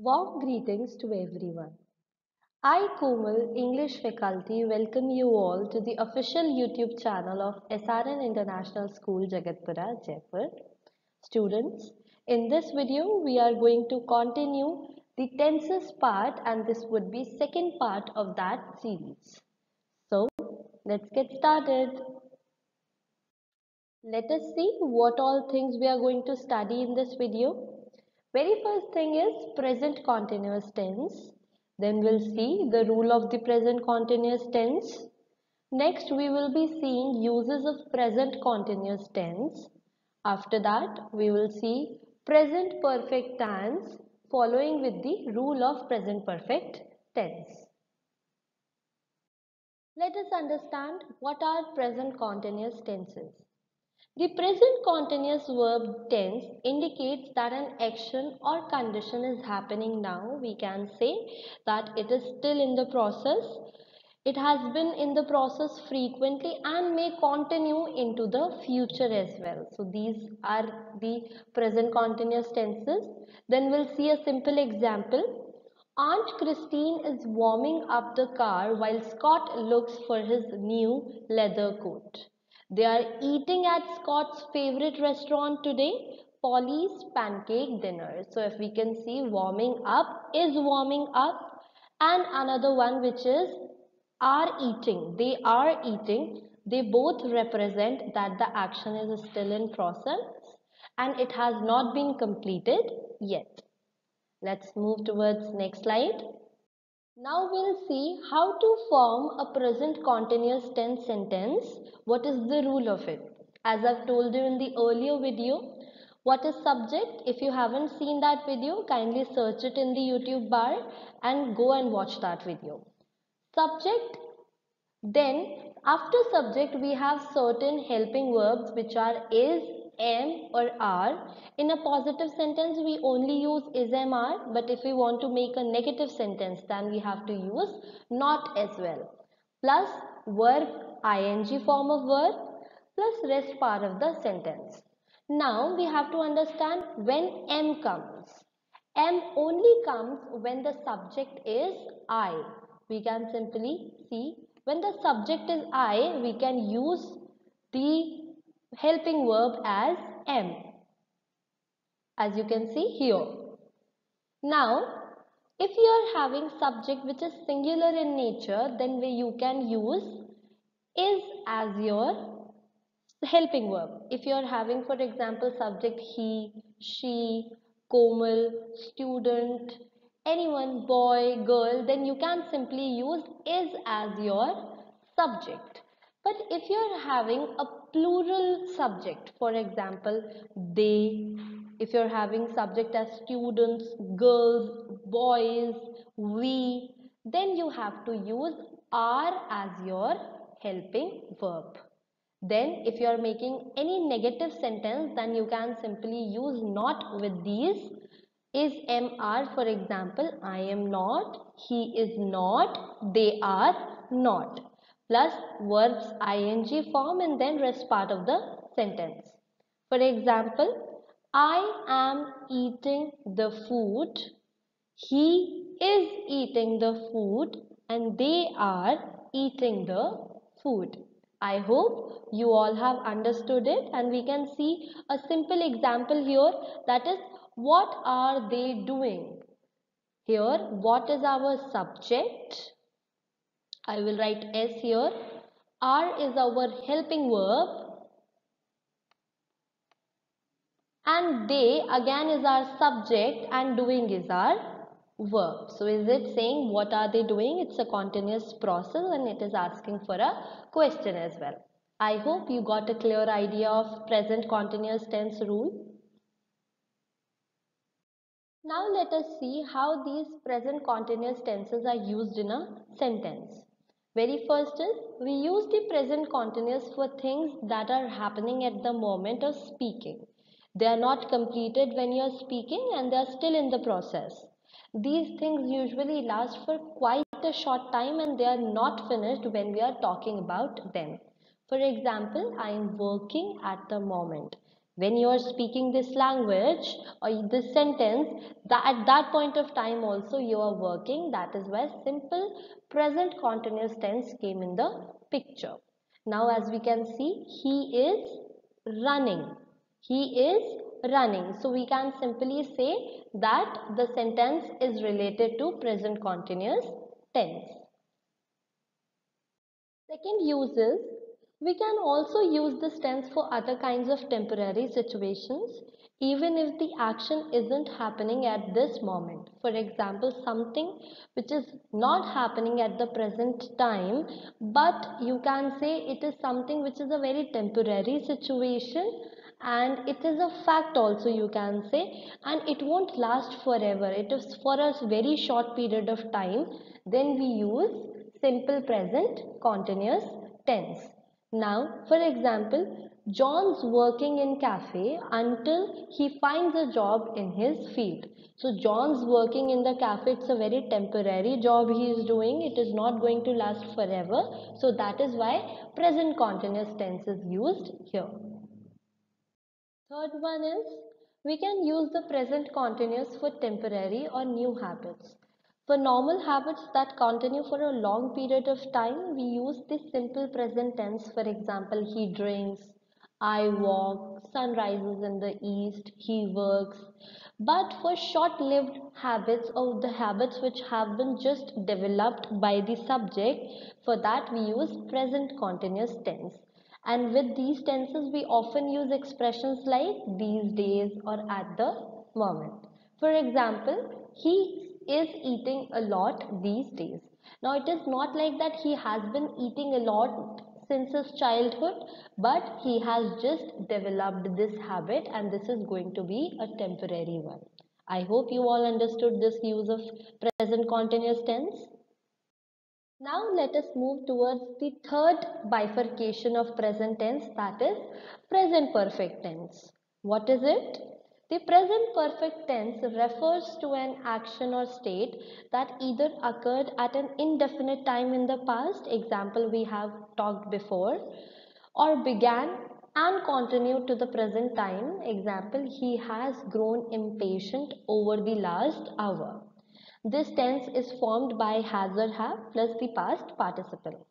Warm greetings to everyone. I, Komal, English faculty, welcome you all to the official YouTube channel of SRN International School, Jagatpura, Jaipur. Students, in this video, we are going to continue the tenses part, and this would be second part of that series. So, let's get started. Let us see what all things we are going to study in this video. Very first thing is present continuous tense. Then we'll see the rule of the present continuous tense. Next we will be seeing uses of present continuous tense. After that we will see present perfect tense following with the rule of present perfect tense. Let us understand what are present continuous tenses. The present continuous verb tense indicates that an action or condition is happening now. We can say that it is still in the process. It has been in the process frequently and may continue into the future as well. So these are the present continuous tenses. Then we'll see a simple example. Aunt Christine is warming up the car while Scott looks for his new leather coat. They are eating at Scott's favorite restaurant today, Polly's Pancake Dinner. So if we can see, warming up is warming up, and another one which is are eating. They are eating. They both represent that the action is still in process and it has not been completed yet. Let's move towards next slide. Now we'll see how to form a present continuous tense sentence. What is the rule of it? As I've told you in the earlier video, what is subject? If you haven't seen that video, kindly search it in the YouTube bar and go and watch that video. Subject, then after subject we have certain helping verbs which are is, am or are. In a positive sentence we only use is, am, are, but if we want to make a negative sentence then we have to use not as well. Plus verb, ing form of verb, plus rest part of the sentence. Now we have to understand when am comes. Am only comes when the subject is I. We can simply see when the subject is I, we can use the helping verb as am, as you can see here. Now, if you are having subject which is singular in nature, then you can use is as your helping verb. If you are having, for example, subject he, she, Komal, student, anyone, boy, girl, then you can simply use is as your subject. But if you are having a plural subject, for example, they, if you are having subject as students, girls, boys, we, then you have to use are as your helping verb. Then if you are making any negative sentence, then you can simply use not with these is, am, are. For example, I am not, he is not, they are not, plus verbs ing form and then rest part of the sentence. For example, I am eating the food, he is eating the food, and they are eating the food. I hope you all have understood it, and we can see a simple example here, that is what are they doing. Here what is our subject? I will write S here. Are is our helping verb and they again is our subject and doing is our verb. So is it saying what are they doing? It's a continuous process and it is asking for a question as well. I hope you got a clear idea of present continuous tense rule. Now let us see how these present continuous tenses are used in a sentence. Very first is, we use the present continuous for things that are happening at the moment of speaking. They are not completed when you are speaking and they are still in the process. These things usually last for quite a short time and they are not finished when we are talking about them. For example, I am working at the moment. When you are speaking this language or this sentence, that at that point of time also you are working. That is why simple present continuous tense came in the picture. Now as we can see, he is running. He is running. So we can simply say that the sentence is related to present continuous tense. Second use is, we can also use this tense for other kinds of temporary situations even if the action isn't happening at this moment. For example, something which is not happening at the present time, but you can say it is something which is a very temporary situation, and it is a fact also, you can say, and it won't last forever. It is for a very short period of time. Then we use simple present continuous tense. Now, for example, John's working in cafe until he finds a job in his field. So John's working in the cafe, it's a very temporary job he is doing. It is not going to last forever. So that is why present continuous tense is used here. Third one is, we can use the present continuous for temporary or new habits. For normal habits that continue for a long period of time, we use the simple present tense. For example, he drinks, I walk, sun rises in the east, he works. But for short-lived habits or the habits which have been just developed by the subject, for that we use present continuous tense. And with these tenses, we often use expressions like these days or at the moment. For example, he is eating a lot these days. Now, it is not like that he has been eating a lot since his childhood, but he has just developed this habit, and this is going to be a temporary one. I hope you all understood this use of present continuous tense. Now let us move towards the third bifurcation of present tense, that is present perfect tense. What is it? The present perfect tense refers to an action or state that either occurred at an indefinite time in the past, example we have talked before, or began and continued to the present time, example he has grown impatient over the last hour. This tense is formed by has or have plus the past participle.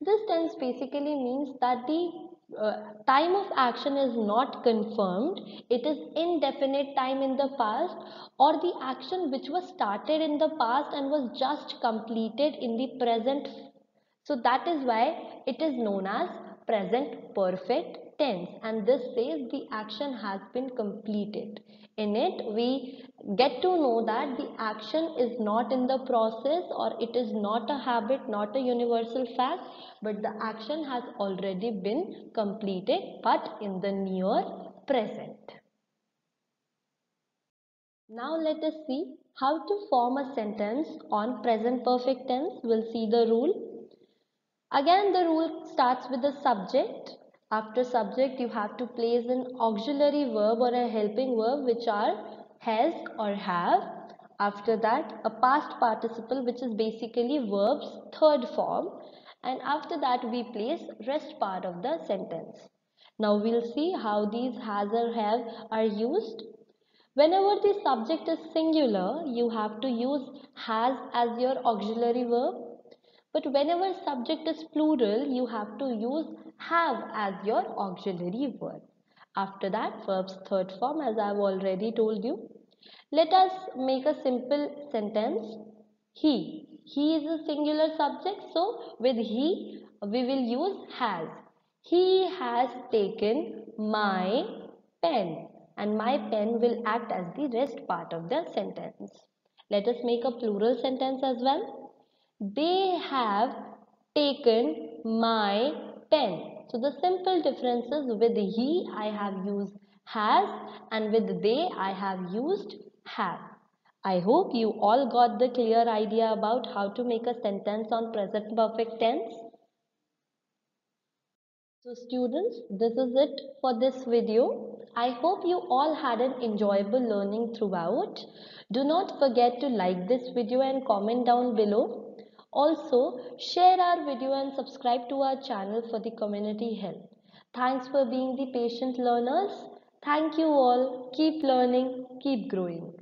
This tense basically means that the time of action is not confirmed. It is indefinite time in the past, or the action which was started in the past and was just completed in the present. So that is why it is known as present perfect tense, and this says the action has been completed. In it we get to know that the action is not in the process, or it is not a habit, not a universal fact, but the action has already been completed but in the near present. Now let us see how to form a sentence on present perfect tense. We'll see the rule. Again, the rule starts with the subject. After subject, you have to place an auxiliary verb or a helping verb which are has or have. After that, a past participle which is basically verb's third form. And after that, we place rest part of the sentence. Now we'll see how these has or have are used. Whenever the subject is singular, you have to use has as your auxiliary verb. But whenever subject is plural, you have to use have as your auxiliary verb. After that, verb's third form, as I have already told you. Let us make a simple sentence. He. He is a singular subject, so with he, we will use has. He has taken my pen, and my pen will act as the rest part of the sentence. Let us make a plural sentence as well. They have taken my pen. So the simple difference is, with he I have used has, and with they I have used have. I hope you all got the clear idea about how to make a sentence on present perfect tense. So students, this is it for this video. I hope you all had an enjoyable learning throughout. Do not forget to like this video and comment down below. Also, share our video and subscribe to our channel for the community help. Thanks for being the patient learners. Thank you all. Keep learning, keep growing.